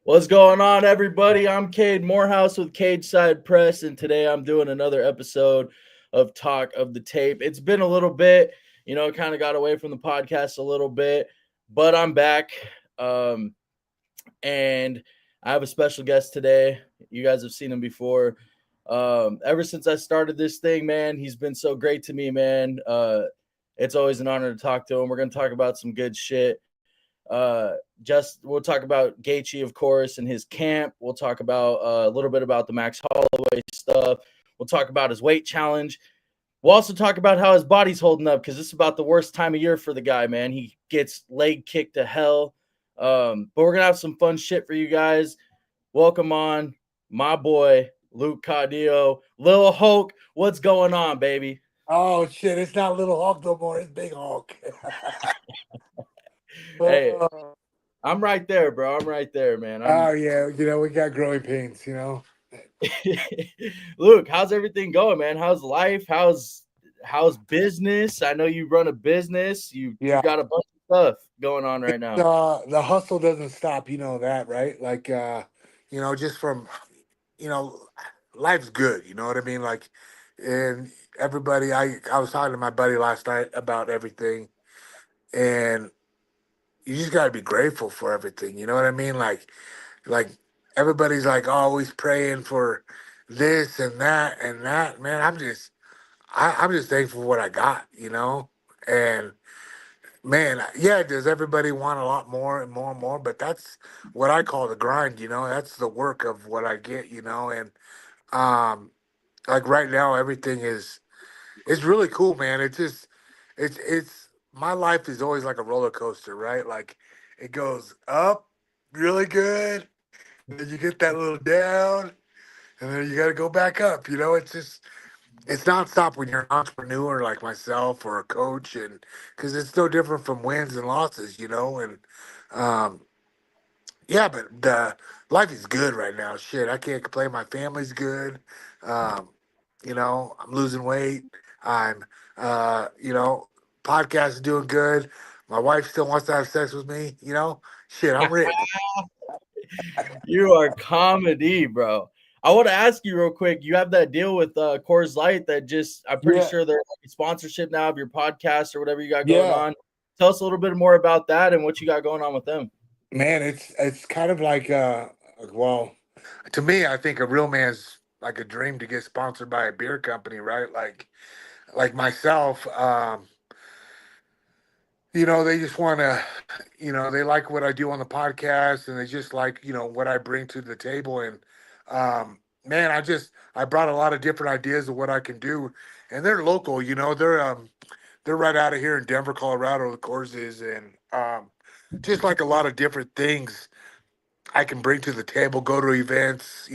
What's going on, everybody? I'm Cade Morehouse with Cade Side Press, and today I'm doing another episode of Talk of the Tape. It's been a little bit, kind of got away from the podcast a little bit, but I'm back. Um, and I have a special guest today. You guys have seen him before. Ever since I started this thing, man, he's been so great to me, man. It's always an honor to talk to him. We're going to talk about some good shit. We'll talk about Gaethje, of course, and his camp. We'll talk about a little bit about the Max Holloway stuff. We'll talk about his weight challenge. We'll also talk about how his body's holding up because this is about the worst time of year for the guy, man. He gets leg kicked to hell. But we're gonna have some fun shit for you guys. Welcome on my boy Luke Caudillo, Lil Hulk. What's going on, baby? Oh shit! It's not Little Hulk no more. It's Big Hulk. Hey, oh, I'm right there, bro. I'm right there, man. oh yeah, we got growing pains. Luke, how's everything going, man? How's life? How's business? I know you run a business. You Yeah. got a bunch of stuff going on right now. The hustle doesn't stop. You know that, right? Like, just from, you know, life's good. You know what I mean? Like, and everybody. I was talking to my buddy last night about everything, and you just gotta be grateful for everything. You know what I mean? Like everybody's like always praying for this and that and that. Man, I'm just thankful for what I got, And man, yeah, does everybody want a lot more and more and more? But that's what I call the grind, That's the work of what I get, And um like right now everything is it's really cool, man. It's my life is always like a roller coaster, right? Like it goes up really good, then you get that little down, and then you got to go back up. It's nonstop when you're an entrepreneur like myself or a coach, and because it's no different from wins and losses, And um, yeah, but life is good right now. Shit, I can't complain. My family's good. Um, I'm losing weight. I'm, podcast is doing good. My wife still wants to have sex with me. Shit, I'm rich. You are comedy, bro. I want to ask you real quick. You have that deal with Coors Light that I'm pretty Yeah, sure they're like a sponsorship now of your podcast or whatever you got going yeah, on. Tell us a little bit more about that and what you got going on with them. man. It's kind of like well, to me, I think a real man's like a dream to get sponsored by a beer company, right? Like myself. They just want to, they like what I do on the podcast and they just like, what I bring to the table. And, man, I brought a lot of different ideas of what I can do. And they're local, they're right out of here in Denver, Colorado, the course is. And, just like a lot of different things I can bring to the table, go to events,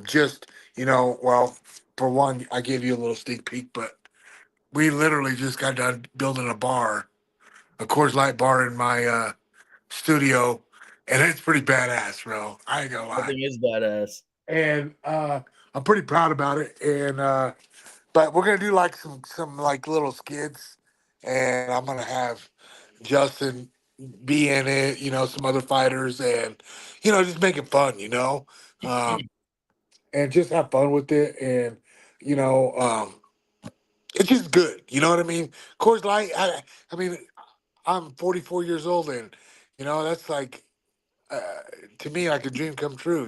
just, well, for one, I gave you a little sneak peek, but we literally just got done building a Coors Light bar in my studio, and it's pretty badass, bro. I ain't gonna That lie. thing is badass. And I'm pretty proud about it. And but we're gonna do like some like little skits, and I'm gonna have Justin be in it. Some other fighters, and just make it fun. Um, and just have fun with it, and you know. Um, it's just good. You know what I mean? Coors Light. I mean, I'm 44 years old, and that's like uh, to me like a dream come true.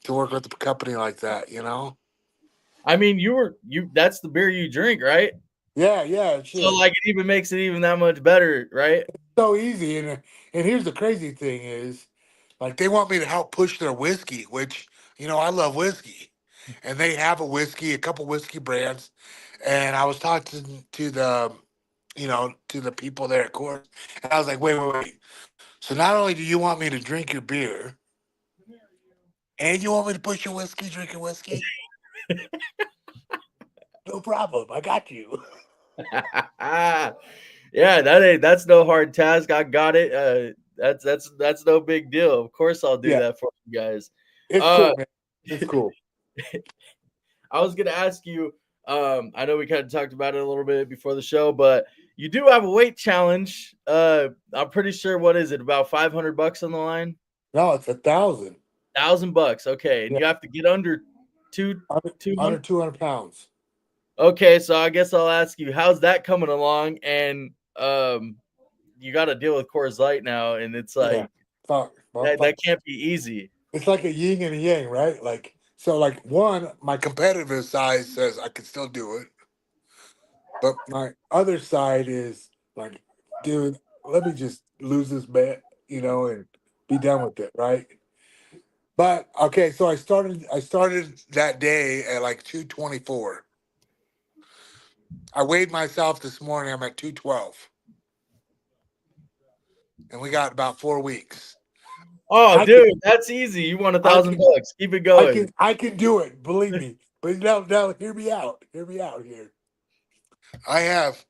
To work with a company like that. I mean, you that's the beer you drink, right? Yeah, yeah, So shit. like it even makes it even that much better, right? So easy, and here's the crazy thing is, like they want me to help push their whiskey, which I love whiskey, and they have a couple whiskey brands, and I was talking to the people there at court, and I was like, wait. So not only do you want me to drink your beer, and you want me to push your whiskey, drink your whiskey? No problem. I got you. Yeah, that's no hard task. I got it. That's no big deal. Of course, I'll do Yeah, that for you guys. it's Uh, cool, man. It's cool. I was gonna ask you. I know we kind of talked about it a little bit before the show, but You do have a weight challenge. I'm pretty sure. What is it? About $500 on the line. No, it's 1,000. $1,000. Okay, and Yeah, you have to get under two under 200. 200 pounds. Okay, so I guess I'll ask you, how's that coming along? And you got to deal with Coors Light now, and it's Yeah, like fuck, well, that fuck. can't be easy. It's like a yin and a yang, right? Like so, like one, my competitive side says I can still do it, but my other side is like, dude, let me just lose this bet, and be done with it, right? But okay, so I started that day at like 224. I weighed myself this morning. I'm at 212, and we got about 4 weeks. Oh, I can, dude, that's easy. You won a I thousand can, bucks. Keep it I going. can, I can do it. Believe me. But now, hear me out. Hear me out here. I have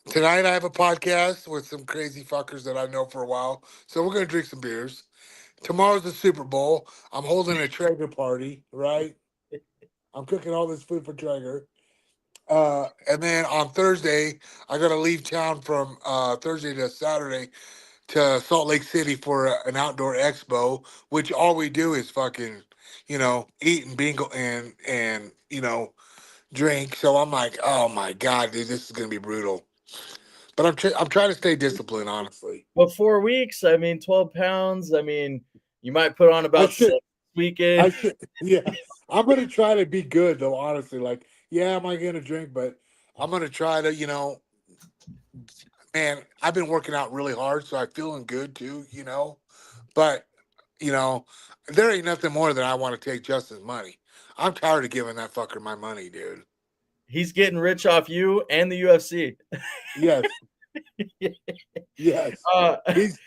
tonight. I have a podcast with some crazy fuckers that I know for a while. So we're gonna drink some beers. Tomorrow's the Super Bowl. I'm holding a Traeger party. Right. I'm cooking all this food for Traeger. And then on Thursday, I got to leave town from Thursday to Saturday to Salt Lake City for an outdoor expo, which all we do is fucking, eat and bingo and drink. So I'm like, oh my god, dude, this is gonna be brutal. But I'm trying to stay disciplined, honestly. But 4 weeks, I mean, 12 pounds. I mean, you might put on I about six should, weekend. I should, yeah. I'm gonna try to be good though, honestly. Like, yeah, am I gonna drink? But I'm gonna try to, man, I've been working out really hard, so I'm feeling good too. But, you know, there ain't nothing more than I want to take Justin's money. I'm tired of giving that fucker my money, dude. He's getting rich off you and the UFC. Yes, yes. uh, He's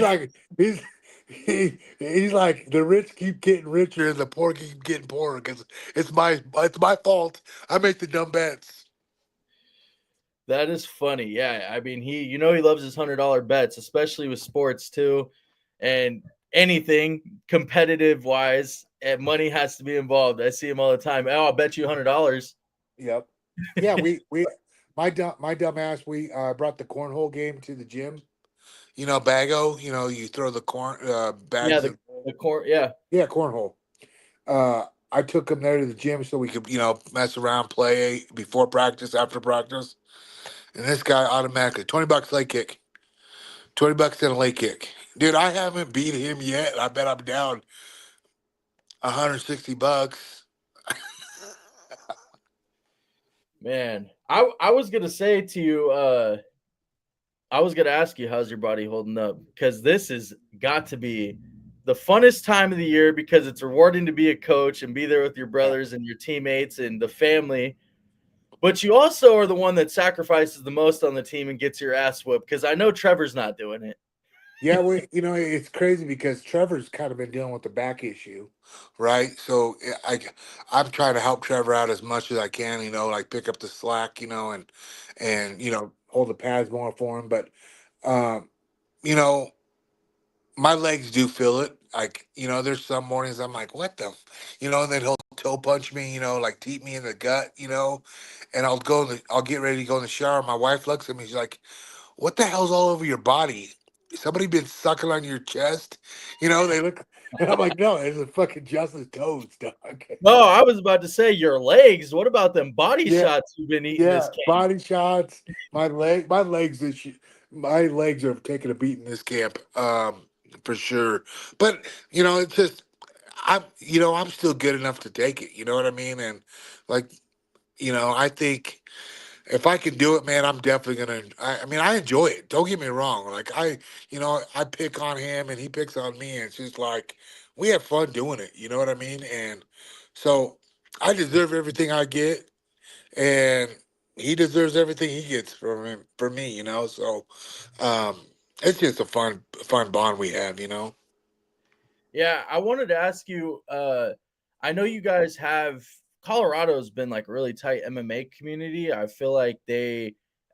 like he's like the rich keep getting richer and the poor keep getting poorer because it's my fault. I make the dumb bets. that is funny. Yeah, I mean, he loves his $100 bets, especially with sports too, and anything competitive wise. And money has to be involved. I see him all the time. Oh, I'll bet you $100. Yep. Yeah, my dumb ass, we brought the cornhole game to the gym. Bago, you throw the corn Yeah, bags of the core. Yeah, yeah, cornhole. I took him there to the gym so we could, mess around, play before practice, after practice. And this guy automatically $20 leg kick, $20 in a leg kick. Dude, I haven't beat him yet. I bet I'm down $160. man. I was gonna say to you, I was gonna ask you how's your body holding up because this has got to be the funnest time of the year because it's rewarding to be a coach and be there with your Yeah. brothers and your teammates and the family. But you also are the one that sacrifices the most on the team and gets your ass whooped because I know Trevor's not doing it. Yeah, it's crazy because Trevor's kind of been dealing with the back issue, right? So I'm trying to help Trevor out as much as I can, like pick up the slack, and hold the pads more for him. But um, you know, my legs do feel it. Like, there's some mornings I'm like, what the, and then he'll toe punch me, like teep me in the gut, and I'll get ready to go in the shower. My wife looks at me, she's like, what the hell's all over your body? Somebody been sucking on your chest? They look, and I'm like, no, it's a fucking Justin's toes, dog. No, I was about to say your legs. What about them body Yeah, shots you've been eating this yeah, camp? body shots. My legs are taking a beat in this camp, for sure. But it's just I'm still good enough to take it. You know what I mean? And like, I think if I can do it, man, I'm definitely gonna. I mean, I enjoy it. Don't get me wrong. Like I pick on him and he picks on me, and it's just like we have fun doing it. You know what I mean? And so I deserve everything I get, and he deserves everything he gets from me. So um, it's just a fun bond we have. Yeah, I wanted to ask you. I know you guys have Colorado's been like a really tight MMA community. I feel like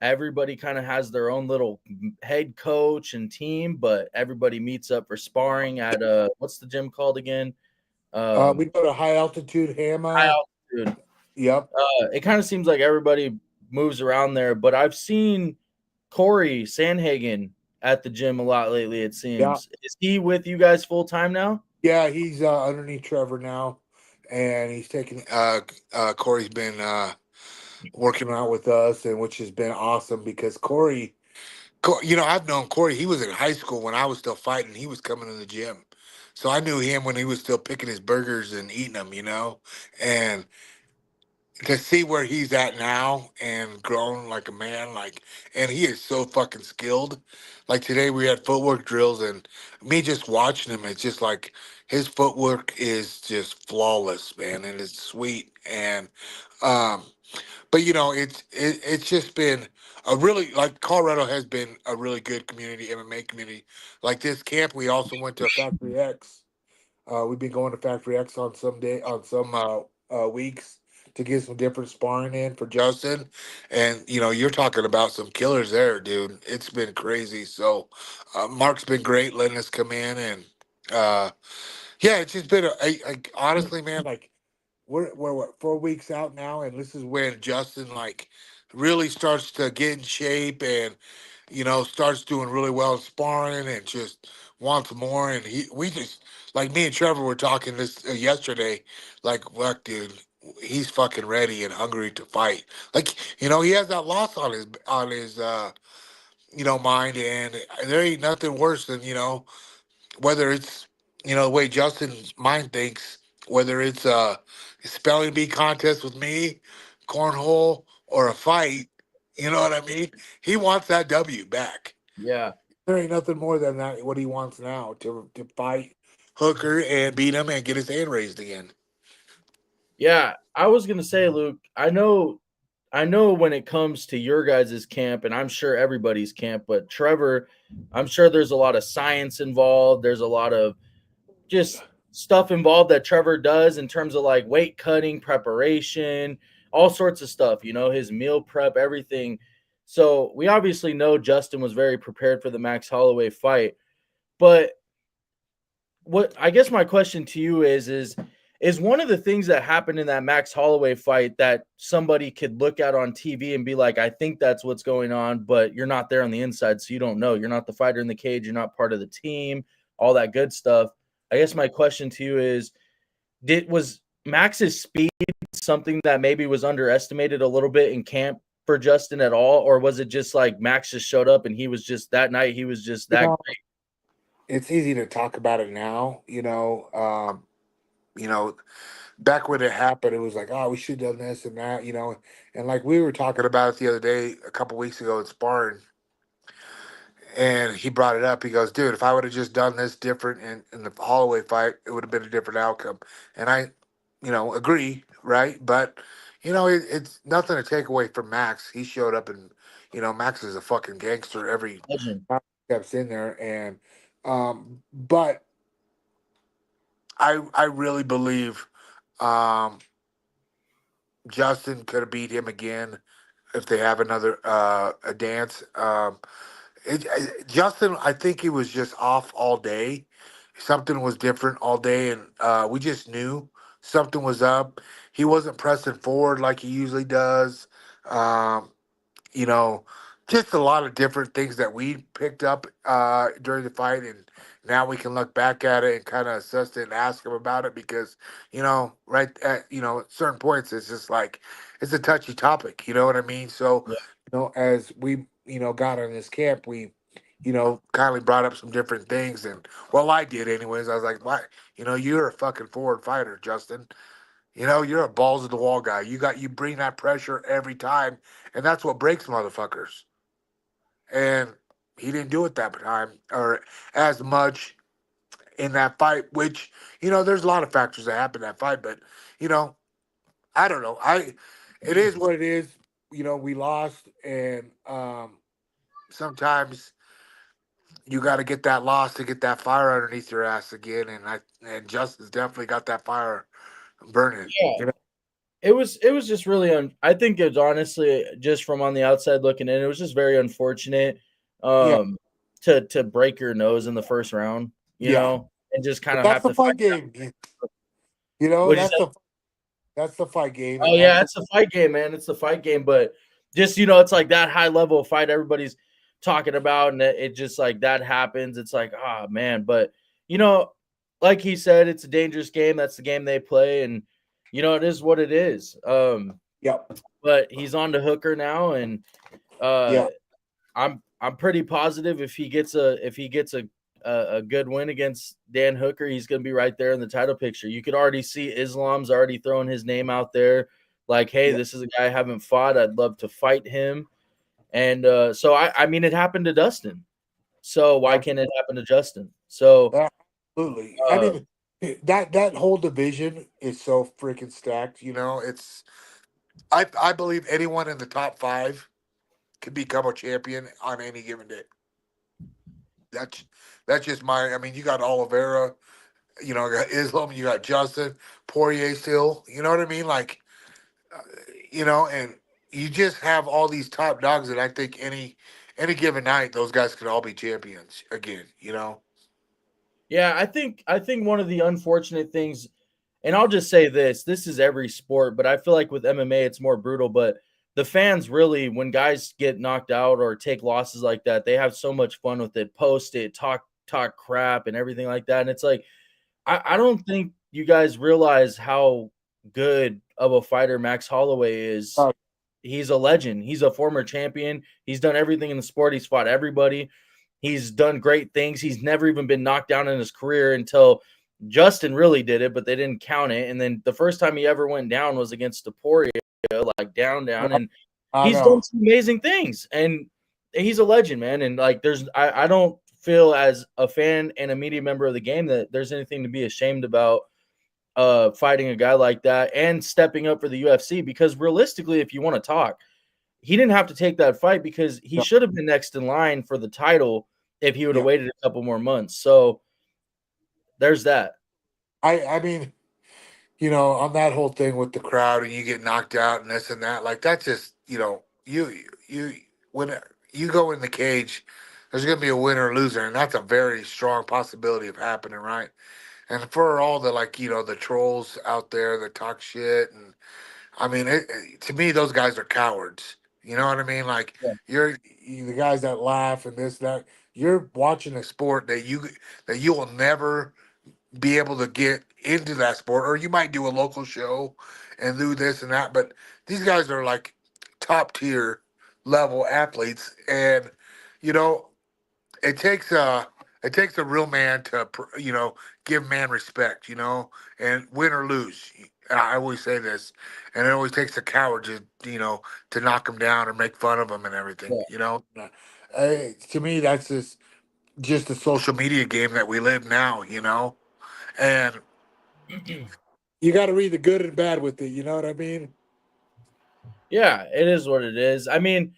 everybody kind of has their own little head coach and team, but everybody meets up for sparring at what's the gym called again? We go to high altitude High Hammer. altitude. Yep. It kind of seems like everybody moves around there, but I've seen Corey Sandhagen at the gym a lot lately, it Yeah, seems. Is he with you guys full time now? yeah, he's underneath Trevor now, and he's taking. Corey's been working out with us, and which has been awesome because Corey, I've known Corey. He was in high school when I was still fighting. He was coming to the gym, so I knew him when he was still picking his burgers and eating them. And to see where he's at now and grown like a man, and he is so fucking skilled. Like today we had footwork drills, and me just watching him, it's just like his footwork is just flawless, man, and it's sweet. And um but it's just been a really, like, Colorado has been a really good community, MMA community. Like this camp, we also went to Factory X. We've been going to Factory X on some weeks to get some different sparring in for Justin, and you're talking about some killers there, dude. It's been crazy. So Mark's been great letting us come in, and yeah, it's just been honestly, man, like we're what, 4 weeks out now, and this is when Justin like really starts to get in shape and starts doing really well in sparring and just wants more. And we just, like, me and Trevor were talking this yesterday, like, look, dude, he's fucking ready and hungry to fight. Like, he has that loss on his mind, and there ain't nothing worse than whether it's the way Justin's mind thinks, whether it's a spelling bee contest with me, cornhole, or a fight. You know what I mean? He wants that W back. Yeah. There ain't nothing more than that. What he wants now to fight Hooker and beat him and get his hand raised again. Yeah. I was gonna say, Luke, I know when it comes to your guys' camp, and I'm sure everybody's camp, but Trevor, I'm sure there's a lot of science involved. There's a lot of just stuff involved that Trevor does in terms of like weight cutting, preparation, all sorts of stuff, his meal prep, everything. So we obviously know Justin was very prepared for the Max Holloway fight. But what I guess my question to you is one of the things that happened in that Max Holloway fight that somebody could look at on TV and be like, I think that's what's going on, but you're not there on the inside, so you don't know. You're not the fighter in the cage, you're not part of the team, all that good stuff. I guess my question to you is, was Max's speed something that maybe was underestimated a little bit in camp for Justin at all, or was it just like Max just showed up and he was just that night he was just You that know, great? it's easy to talk about it now. Back when it happened, it was like, oh, we should have done this and that. And like we were talking about it the other day, a couple weeks ago in sparring. And he brought it up. He goes, dude, if I would have just done this different in the Holloway fight, it would have been a different outcome. And I, agree, right? But, it's nothing to take away from Max. He showed up, and, Max is a fucking gangster every Legend. time he steps in there. And, but I really believe Justin could have beat him again if they have another a dance. Justin, I think he was just off all day. Something was different all day, and we just knew something was up. He wasn't pressing forward like he usually does. Um, you know, just a lot of different things that we picked up during the fight, and now we can look back at it and kind of assess it and ask him about it because, right at certain points, it's just like it's a touchy topic. You know what I mean? So, Yeah. as we got on this camp, we kindly brought up some different things, and well, I did anyways. I was like, "Why? You're a fucking forward fighter, Justin. You're a balls of the wall guy. You bring that pressure every time, and that's what breaks motherfuckers." And he didn't do it that time or as much in that fight, which, there's a lot of factors that happen in that fight, but you know, I don't know. It is what it is. We lost, and sometimes you got to get that loss to get that fire underneath your ass again, and Justin's definitely got that fire burning. Yeah. It was just really I think it's honestly just from on the outside looking in, it was just very unfortunate Yeah, um to break your nose in the first round, yeah. and just kind But of that's have the to fight. fun game. What'd you That's say? that's the fight game, Oh and yeah, that's it's the fight game, man. It's the fight game, but just it's like that high level of fight. Everybody's talking about, and it just like that happens. It's like, ah, man. But you know, like he said, it's a dangerous game. That's the game they play, and it is what it is. Yep. But he's on to Hooker now, and uh, Yeah. I'm pretty positive if he gets a good win against Dan Hooker, he's going to be right there in the title picture. You could already see Islam's already throwing his name out there, like, hey, Yeah. this is a guy I haven't fought. I'd love to fight him. And so I mean, it happened to Dustin. So why can't it happen to Justin? So Absolutely. I uh, mean, that whole division is so freaking stacked. It's I believe anyone in the top five can become a champion on any given day. That's that's just my. I mean, you got Oliveira, you got Islam, you got Justin Poirier still. You know what I mean? Like, uh, and you just have all these top dogs that I think any given night those guys could all be champions again. yeah, I think one of the unfortunate things, and I'll just say this is every sport, but I feel like with MMA it's more brutal. But the fans really, when guys get knocked out or take losses like that, they have so much fun with it, post it, talk crap and everything like that. And it's like, I don't think you guys realize how good of a fighter Max Holloway is. Uh, He's a legend. He's a former champion. He's done everything in the sport. He's fought everybody. He's done great things. He's never even been knocked down in his career until Justin really did it, but they didn't count it. And then the first time he ever went down was against Taporia, like down. And I he's done know. some amazing things. And he's a legend, man. And like, I don't feel as a fan and a media member of the game that there's anything to be ashamed about fighting a guy like that and stepping up for the UFC, because realistically, if you want to talk, he didn't have to take that fight because he No, should have been next in line for the title if he would have yeah. waited a couple more months. So there's that. I mean, on that whole thing with the crowd and you get knocked out and this and that, like that's just, you when you go in the cage, there's gonna be a winner or loser, and that's a very strong possibility of happening, right? And for all the like, the trolls out there that talk shit, and I mean, to me, those guys are cowards. You know what I mean? Like Yeah. the guys that laugh and this that. You're watching a sport that you will never be able to get into that sport, or you might do a local show and do this and that. But these guys are like top tier level athletes, and you know it takes a real man to give man respect, and win or lose. I always say this, and it always takes a coward to knock him down or make fun of him and everything. To me, that's just the social media game that we live now. And Yeah. you got to read the good and bad with it. You know what I mean? Yeah, it is what it is. I mean,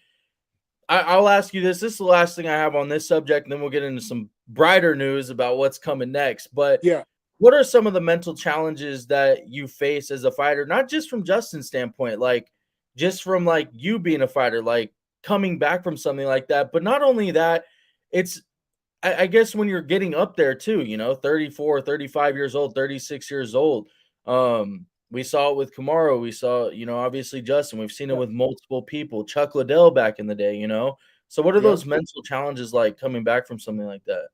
I'll ask you this. This is the last thing I have on this subject, and then we'll get into some brighter news about what's coming next. But Yeah. what are some of the mental challenges that you face as a fighter, not just from Justin's standpoint, like just from like you being a fighter, like coming back from something like that? But not only that, it's I guess when you're getting up there too, 34, 35 years old, 36 years old. We saw it with Kamaro. We saw, obviously Justin. We've seen it Yeah. with multiple people. Chuck Liddell back in the day. So what are Yep. those mental challenges like coming back from something like that?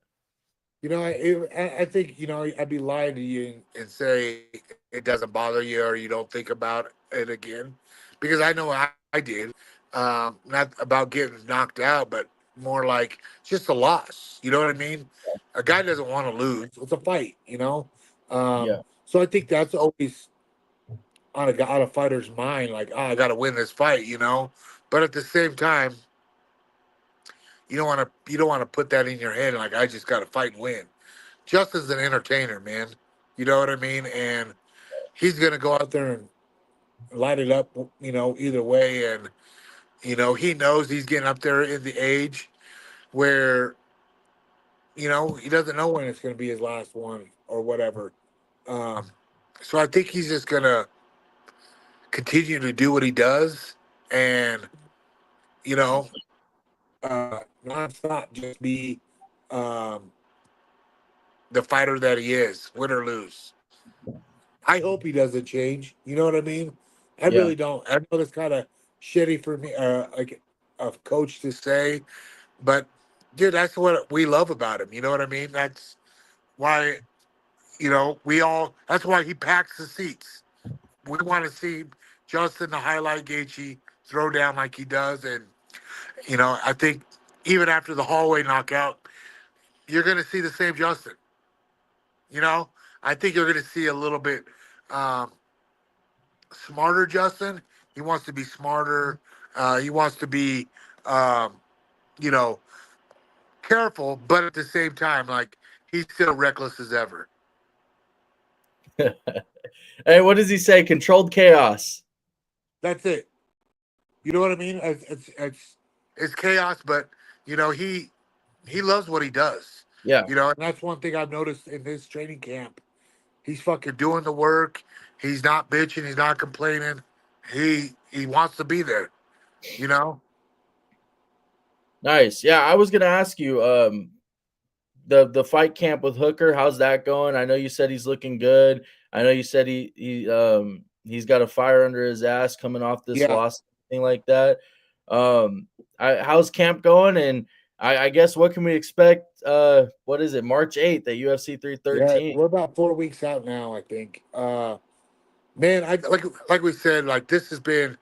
I think I'd be lying to you and say it doesn't bother you or you don't think about it again, because I know I did. Not about getting knocked out, but more like just a loss. You know what I mean? A guy doesn't want to lose. It's a fight. Yeah, So I think that's always on a fighter's mind, like, oh, I got to win this fight. But at the same time, you don't want to put that in your head like I just got to fight and win. Justin's an entertainer, man. You know what I mean? And he's gonna go out there and light it up, either way. And he knows he's getting up there in the age where he doesn't know when it's gonna be his last one or whatever. Um, so I think he's just gonna continue to do what he does, and you know, nonstop, just be um, the fighter that he is, win or lose. I hope he doesn't change. You know what I mean? I yeah, really don't. I know that's kind of shitty for me, like a coach to say, But dude, that's what we love about him. You know what I mean? That's why That's why he packs the seats. We want to see Justin the highlight Gaethje throw down like he does, and I think even after the hallway knockout, you're going to see the same Justin. You know, I think you're going to see a little bit um, smarter Justin. He wants to be smarter. He wants to be, um, you know, careful, but at the same time, like he's still reckless as ever. Hey, what does he say? Controlled chaos. That's it. You know what I mean? It's chaos, but he loves what he does. Yeah. And that's one thing I've noticed in his training camp. He's fucking doing the work. He's not bitching. He's not complaining. He wants to be there. You know? Nice. Yeah, I was gonna ask you, the fight camp with Hooker, how's that going? I know you said he's looking good. I know you said he's got a fire under his ass coming off this Yeah, loss, thing like that. How's camp going? And I guess what can we expect? What is it? March 8th at UFC yeah. 313. We're about 4 weeks out now, I think. Man, I like we said, like this has been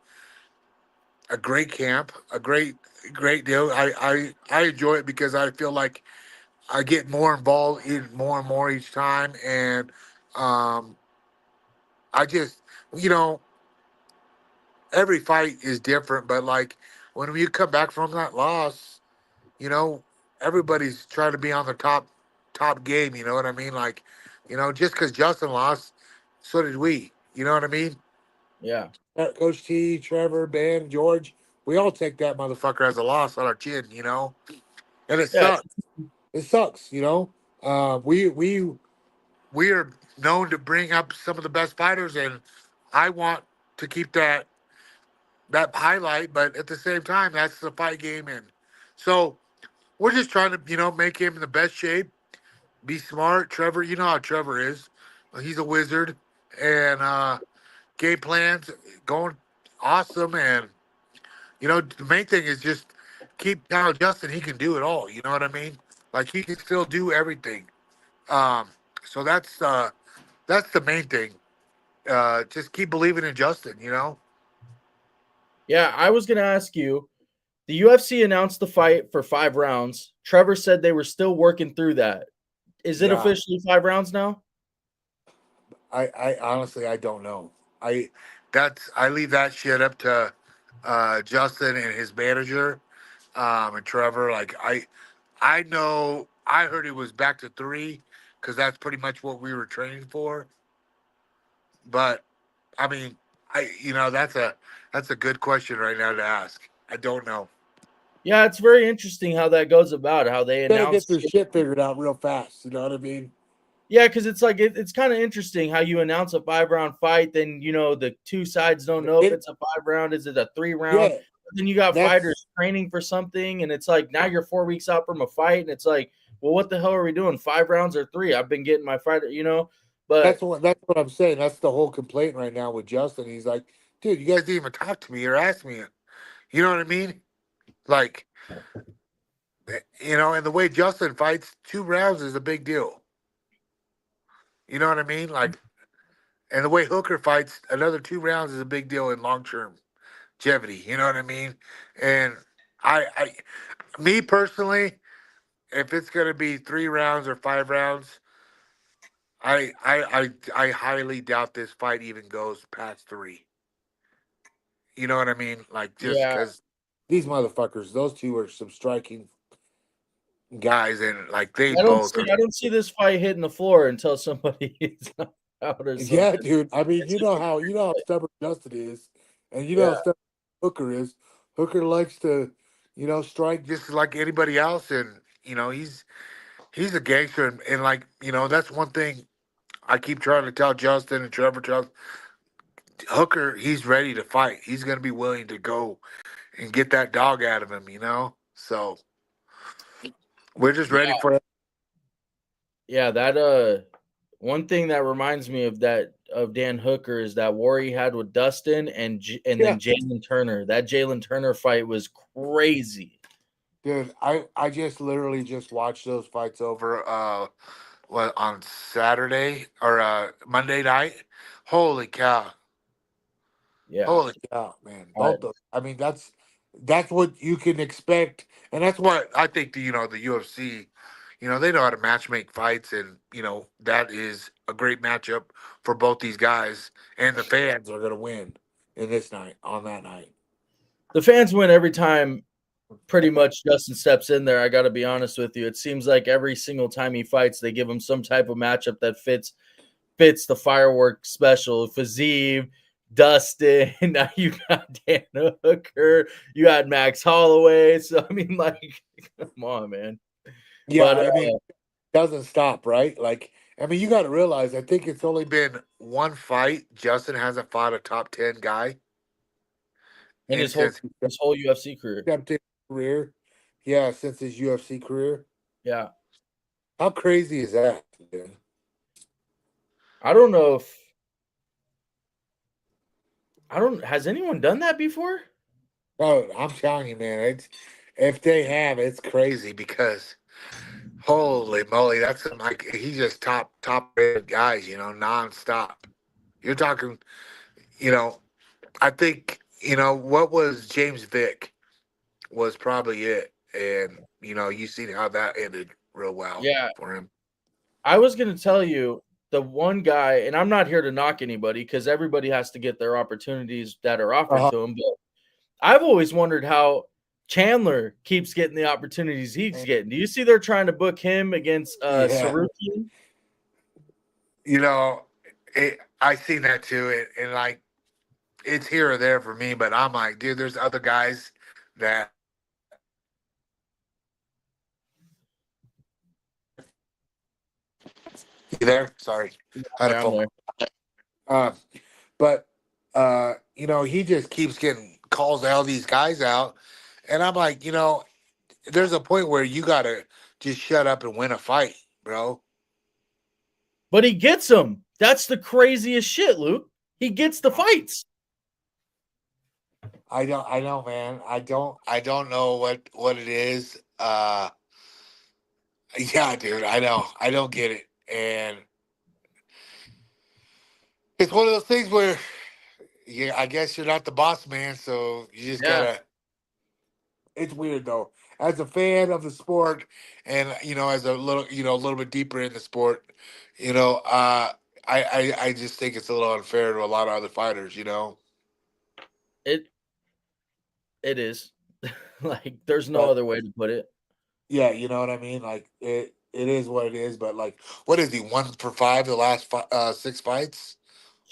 a great camp, a great deal. I enjoy it because I feel like I get more involved in more and more each time, and um, I just you know every fight is different, but like when you come back from that loss, you know everybody's trying to be on the top game. You know what I mean? Like, just because Justin lost, so did we. You know what I mean? Yeah. Coach T, Trevor, Ben, George, we all take that motherfucker as a loss on our chin. And it Yeah. sucks. It sucks. We are known to bring up some of the best fighters, and I want to keep that highlight. But at the same time, that's the fight game, and so we're just trying to make him in the best shape, be smart. Trevor, you know how Trevor is. He's a wizard, and game plans going awesome, and the main thing is just keep telling Justin he can do it all. You know what I mean? Like he can still do everything. Um, so that's the main thing. Just keep believing in Justin. Yeah. I was gonna ask you. The UFC announced the fight for 5 rounds. Trevor said they were still working through that. Is it Yeah. officially 5 rounds now? I honestly I don't know. I leave that shit up to Justin and his manager, and Trevor. Like I know I heard it was back to three because that's pretty much what we were training for. But I mean, that's a good question right now to ask. I don't know. Yeah, it's very interesting how that goes about, how they Gotta get announce their it. shit figured out real fast. You know what I mean? Yeah, because it's like it's kind of interesting how you announce a 5 round fight, then the two sides don't know if It it's a 5 round, is it a 3 round? Yeah, But then you got that's fighters training for something, and it's like now you're 4 weeks out from a fight, and it's like, well, what the hell are we doing? 5 rounds or three? I've been getting my fighter. But that's what I'm saying. That's the whole complaint right now with Justin. He's like, dude, you guys didn't even talk to me or ask me. You know what I mean? Like, and the way Justin fights, 2 rounds is a big deal. You know what I mean? Like, and the way Hooker fights, another 2 rounds is a big deal in long term longevity. You know what I mean? And I, me personally, if it's gonna be 3 rounds or 5 rounds, I highly doubt this fight even goes past three. You know what I mean? Like just yeah, because these motherfuckers, those two are some striking guys, and like they I don't both see are. I don't see this fight hitting the floor until somebody is knocked out or Yeah, something. dude. I mean, It's just you know how stubborn Justin is, and you know yeah, how stubborn Hooker is. Hooker likes to, strike just like anybody else, and he's a gangster, and like that's one thing I keep trying to tell Justin and Trevor. Hooker, he's ready to fight. He's gonna be willing to go and get that dog out of him. So we're just ready yeah, for it. yeah. That one thing that reminds me of Dan Hooker is that war he had with Dustin and Yeah, then Jalen Turner. That Jalen Turner fight was crazy. Dude, I just literally just watched those fights over what on Saturday or Monday night. Holy cow. Yeah. Holy cow, man. I, Both of I mean that's what you can expect. And that's what I think the UFC, they know how to match make fights, and that is a great matchup for both these guys, and the fans are gonna win in this night on that night. the fans win every time pretty much Justin steps in there. I got to be honest with you. It seems like every single time he fights, they give him some type of matchup that fits the fireworks special. Fiziev, Dustin, now you got Dan Hooker, you had Max Holloway. So I mean, like, come on, man. Yeah, But I mean, doesn't stop, right? Like, I mean, you got to realize, I think it's only been one fight. Justin hasn't fought a top 10 guy in in since he his whole UFC career, stepped in his career. Yeah, since his UFC career. yeah, How crazy is that, dude? I don't know if I don't. Has anyone done that before? Oh, I'm telling you, man, if they have, it's crazy because holy moly, that's some, like he's just top rated guys, nonstop. You're talking, you know, I think what was James Vick was probably it, and you seen how that ended real well Yeah, for him. I was gonna tell you the one guy, and I'm not here to knock anybody because everybody has to get their opportunities that are offered Uh-huh. to them. But I've always wondered how Chandler keeps getting the opportunities he's getting. Do you see they're trying to book him against Yeah, Sarukian? you know, I seen that too, and like it's here or there for me, but I'm like, dude, there's other guys that you there. Sorry, I had a Yeah, I'm phone. there. Uh, but he just keeps getting calls all these guys out, and I'm like, there's a point where you gotta just shut up and win a fight, bro. But he gets them. That's the craziest shit, Luke. He gets the fights. I know, man. I don't know what it is. Yeah, dude, I know. I don't get it. And it's one of those things where, yeah, I guess you're not the boss man, so you just Yeah. gotta. It's weird though. As a fan of the sport, and as a little bit deeper in the sport, I just think it's a little unfair to a lot of other fighters. It it is. Like there's no But other way to put it. yeah, you know what I mean. Like it is what it is. But like, what is he 1 for 5 the last six fights?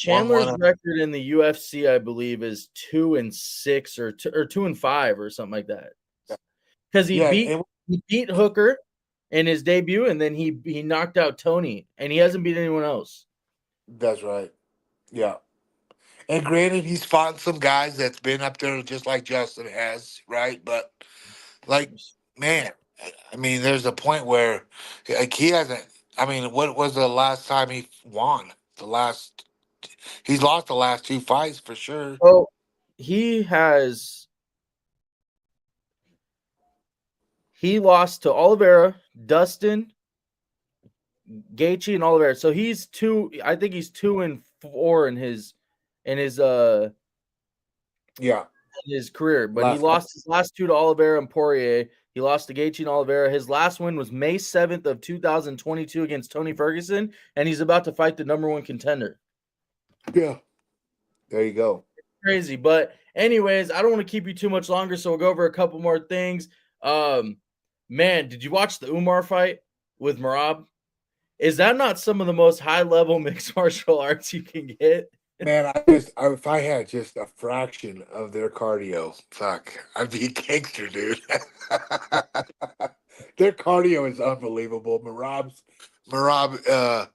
One Chandler's one. record in the UFC, I believe, is 2-6 or 2-5 or something like that. Because Yeah, he beat Hooker in his debut, and then he knocked out Tony, and he hasn't beat anyone else. that's right. Yeah. And granted, he's fought some guys that's been up there just like Justin has, right? But like, man, I mean, there's a point where like he hasn't. I mean, what was the last time he won? He's lost the last two fights for sure. Oh, he has he lost to Oliveira, Dustin, Gaethje, and Oliveira. So he's two. I think he's 2-4 in Yeah, his career. But he last fight. lost his last two to Oliveira and Poirier. He lost to Gaethje and Oliveira. His last win was May 7th of 2022 against Tony Ferguson, and he's about to fight the number one contender. Yeah, there you go. Crazy. But anyways, I don't want to keep you too much longer, so we'll go over a couple more things. Um, man, did you watch the Umar fight with Marab? Is that not some of the most high level mixed martial arts you can get? Man, if I had just a fraction of their cardio, fuck, I'd be a gangster, dude. Their cardio is unbelievable. Marab,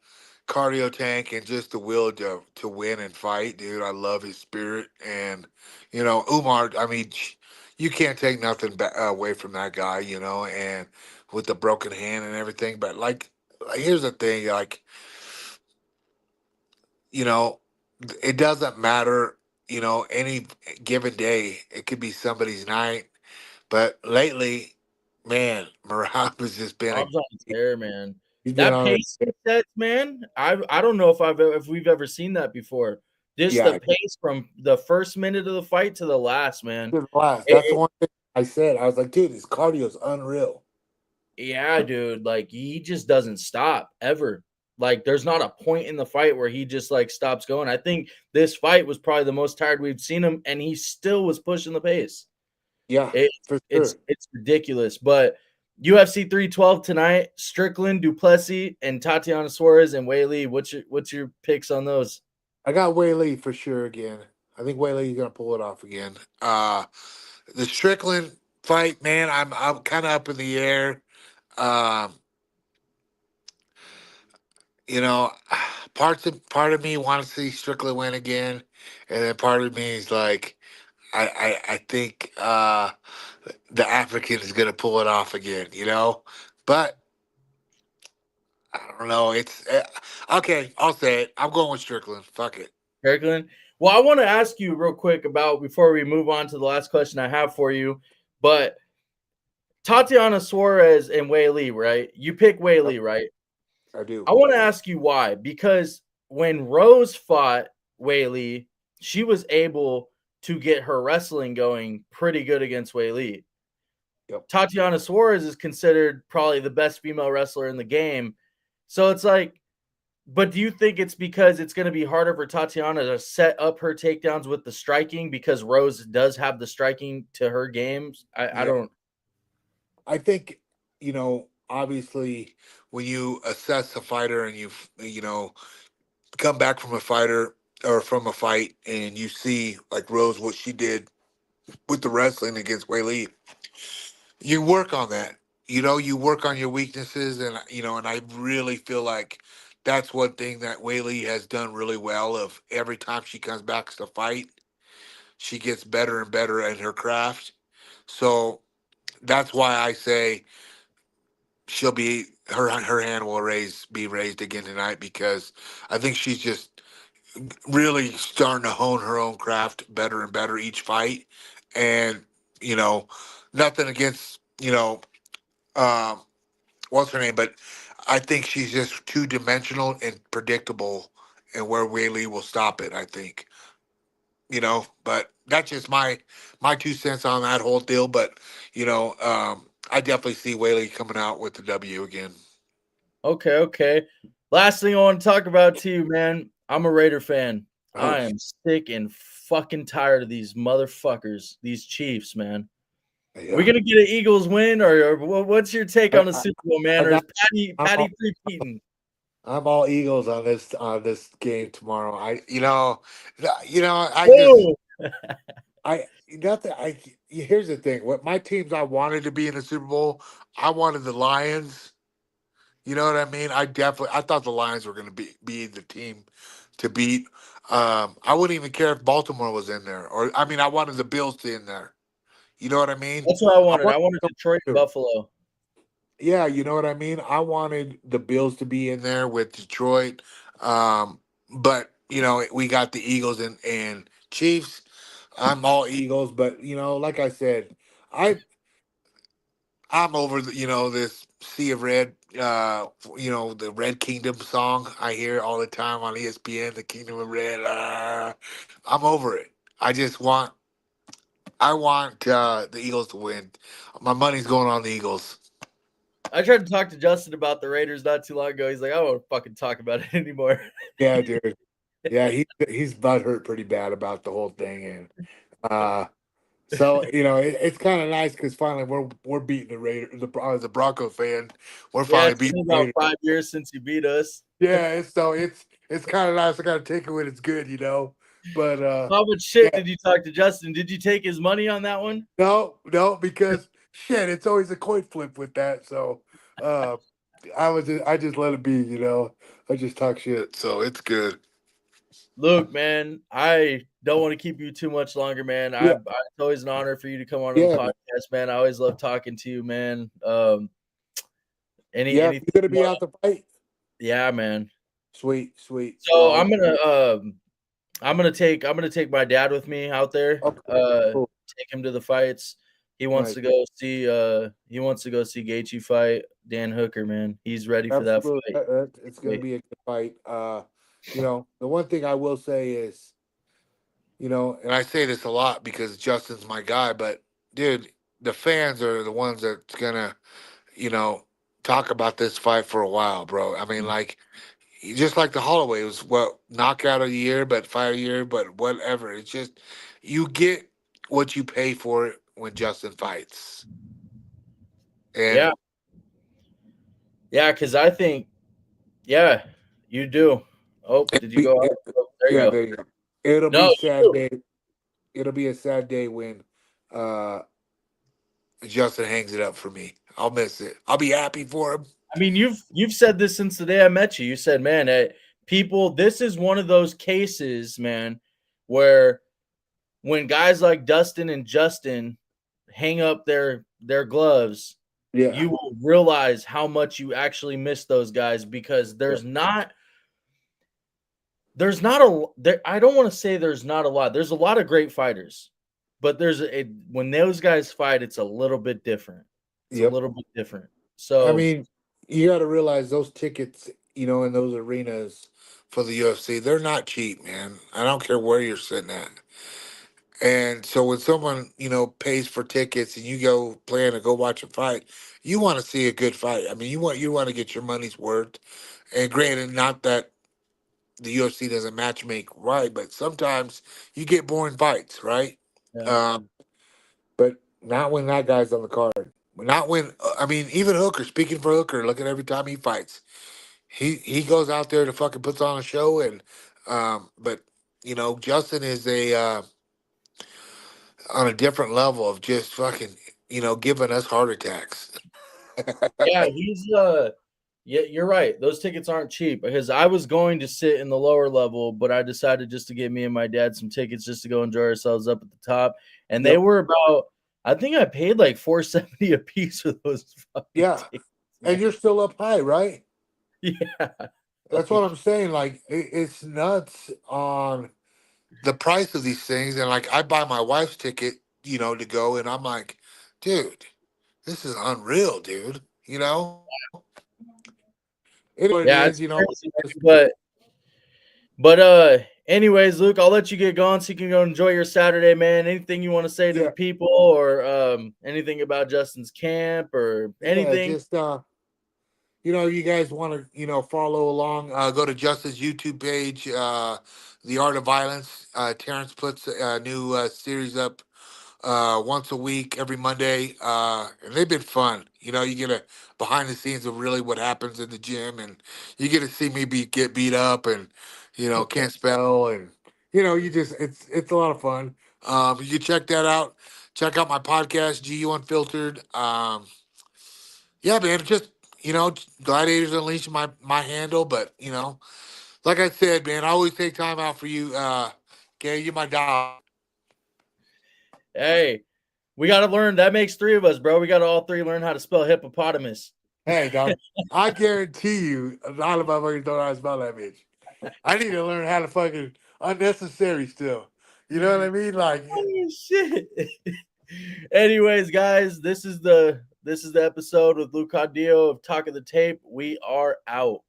cardio tank and just the will to win and fight, dude. I love his spirit, and Umar. I mean, you can't take nothing away from that guy, and with the broken hand and everything. But like here's the thing, like you know, it doesn't matter. Any given day, it could be somebody's night. But lately. man, Morehouse has just been Bob's on a tear, man. he's been That on pace he sets, man. I don't know if we've ever seen that before. Just the yeah, pace from the first minute of the fight to the last, man. to the last. That's the It, one thing I said. I was like, dude, his cardio is unreal. yeah, dude. Like he just doesn't stop ever. Like there's not a point in the fight where he just like stops going. I think this fight was probably the most tired we've seen him, and he still was pushing the pace. Yeah, It, for it's sure. it's ridiculous. But UFC 312 tonight, Strickland, Duplessis, and Tatiana Suarez and Wei Lee. What's your picks on those? I got Whaley for sure again. I think Whaley's gonna pull it off again. The Strickland fight, man, I'm kind of up in the air. Um, you know, part of me wants to see Strickland win again, and then part of me is like, I think the African is gonna pull it off again. But I don't know. It's okay. I'll say it. I'm going with Strickland. Fuck it. Strickland. Well, I want to ask you real quick about before we move on to the last question I have for you. But Tatiana Suarez and Wei Lee, right? You pick Wei Yep, Lee, right? I do. I want to ask you why. Because when Rose fought Wei Lee, she was able to get her wrestling going pretty good against Wei Lee. Yep. Tatiana Suarez is considered probably the best female wrestler in the game. So it's like, but do you think it's because it's going to be harder for Tatiana to set up her takedowns with the striking because Rose does have the striking to her games? I Yeah. don't. I think, obviously when you assess a fighter and come back from a fighter or from a fight and you see like Rose what she did with the wrestling against Whaley, you work on that. You work on your weaknesses and I really feel like that's one thing that Whaley has done really well of every time she comes back to fight, she gets better and better at her craft. So that's why I say she'll be her hand will be raised again tonight because I think she's just really starting to hone her own craft better and better each fight. And you know, nothing against um, what's her name, but I think she's just two dimensional and predictable, and where Whaley will stop it. I think but that's just my 2 cents on that whole deal. But I definitely see Whaley coming out with the W again. Okay, okay. Last thing I want to talk about to you, man. I'm a Raider fan. Oh I am sick and fucking tired of these motherfuckers, these Chiefs, man. Are we yeah. gonna get an Eagles win, or what's your take on the I, Super Bowl, man? I Or is got. I'm Patty all, three-peating? I'm all Eagles on this game tomorrow. I just Whoa! I nothing. Here's the thing. What my teams I wanted to be in the Super Bowl, I wanted the Lions. You know what I mean? I thought the Lions were going to be the team to beat. I wouldn't even care if Baltimore was in there, or I mean, I wanted the Bills to in there. You know what I mean? That's what I I wanted. I want wanted Detroit and Buffalo. yeah, you know what I mean? I wanted the Bills to be in there with Detroit. But we got the Eagles and Chiefs. I'm all Eagles, but like I said, I I'm over this Sea of Red, the Red Kingdom song I hear all the time on ESPN, the Kingdom of Red. I'm over it. I want the Eagles to win. My money's going on the Eagles. I tried to talk to Justin about the Raiders not too long ago. He's like, I won't fucking talk about it anymore. Yeah, dude. Yeah, he's butthurt pretty bad about the whole thing, and uh, so it's kind of nice because finally we're beating the Raiders. The Bronco fan, we're Yeah, finally it's beating been the about Raiders. 5 years since you beat us. Yeah, it's kind of nice. I gotta take it when it's good. But How much shit yeah, did you talk to Justin? Did you take his money on that one? no, because shit, it's always a coin flip with that. So uh, I just let it be. I just talk shit, so it's good. Luke, man, I don't want to keep you too much longer, man. Yeah, It's always an honor for you to come on the yeah, man. podcast, man. I always love talking to you, man. Yeah. Anything You gonna you be want? out the fight? Yeah, man. Sweet, sweet. So I'm gonna take my dad with me out there. Okay, cool. Take him to the fights. He wants Nice. to go see Gaethje fight Dan Hooker, man. He's ready for that Absolutely. fight. It's going to be a good fight. The one thing I will say is, and I say this a lot because Justin's my guy, but dude, the fans are the ones that's going to, you know, talk about this fight for a while, bro. I mean, like, just like the Holloway was what knockout of the year, but fight of the year, but whatever. It's just you get what you pay for it when Justin fights. And Yeah. Yeah, because I think, yeah, you do. Oh, it'll did you be, go out? Oh, there you yeah, go. there you go. It'll be No, you sad do. day. It'll be a sad day when uh Justin hangs it up for me. I'll miss it. I'll be happy for him. I mean, you've said this since the day I met you. You said, man, people, this is one of those cases, man, where when guys like Dustin and Justin hang up their gloves, Yeah. you will realize how much you actually miss those guys because Yeah. there's not a there, I don't want to say there's not a lot. There's a lot of great fighters, but when those guys fight, it's a little bit different. It's a Yep. little bit different. I So mean, you got to realize those tickets, in those arenas for the UFC, they're not cheap, man. I don't care where you're sitting at. And so when someone, pays for tickets and you go plan to go watch a fight, you want to see a good fight. I mean, you want to get your money's worth. And granted, not that the UFC doesn't match make right, but sometimes you get boring fights, right? yeah, Um, but not when that guy's on the card. Not when I mean, even Hooker. Speaking for Hooker, look at every time he fights, he goes out there to fucking puts on a show. And but Justin is a on a different level of just fucking giving us heart attacks. yeah, yeah, you're right. Those tickets aren't cheap because I was going to sit in the lower level, but I decided just to get me and my dad some tickets just to go enjoy ourselves up at the top. And they Yep. were about, I think I paid like $4.70 a piece for those fucking Yeah, tickets, and man. you're still up high, right? Yeah. That's what I'm saying. Like it's nuts on the price of these things. And like I buy my wife's ticket, to go, and I'm like, dude, this is unreal, dude. It is what it Yeah, is. it's crazy, man. But anyways, Luke, I'll let you get going so you can go enjoy your Saturday, man. Anything you want to say to the Yeah, people or anything about Justin's camp or yeah. anything? Just you guys want to, follow along, go to Justin's YouTube page, The Art of Violence. Terrence puts a new series up once a week, every Monday, and they've been fun. You get a behind the scenes of really what happens in the gym, and you get to see me get beat up, and can't spell, and you just it's a lot of fun. You can check that out. Check out my podcast, GU Unfiltered. Yeah, man, just Gladiators Unleashed my handle, but like I said, man, I always take time out for you. Okay, you my dog. Hey, we got to learn. That makes three of us, bro. We got to all three learn how to spell hippopotamus. Hey, dog, I guarantee you, a lot of motherfuckers don't know how to spell that bitch. I need to learn how to fucking unnecessary still. You know what I mean? Like, Oh shit. Anyways, guys, this is the episode with Luke Caudillo of Talk of the Tape. We are out.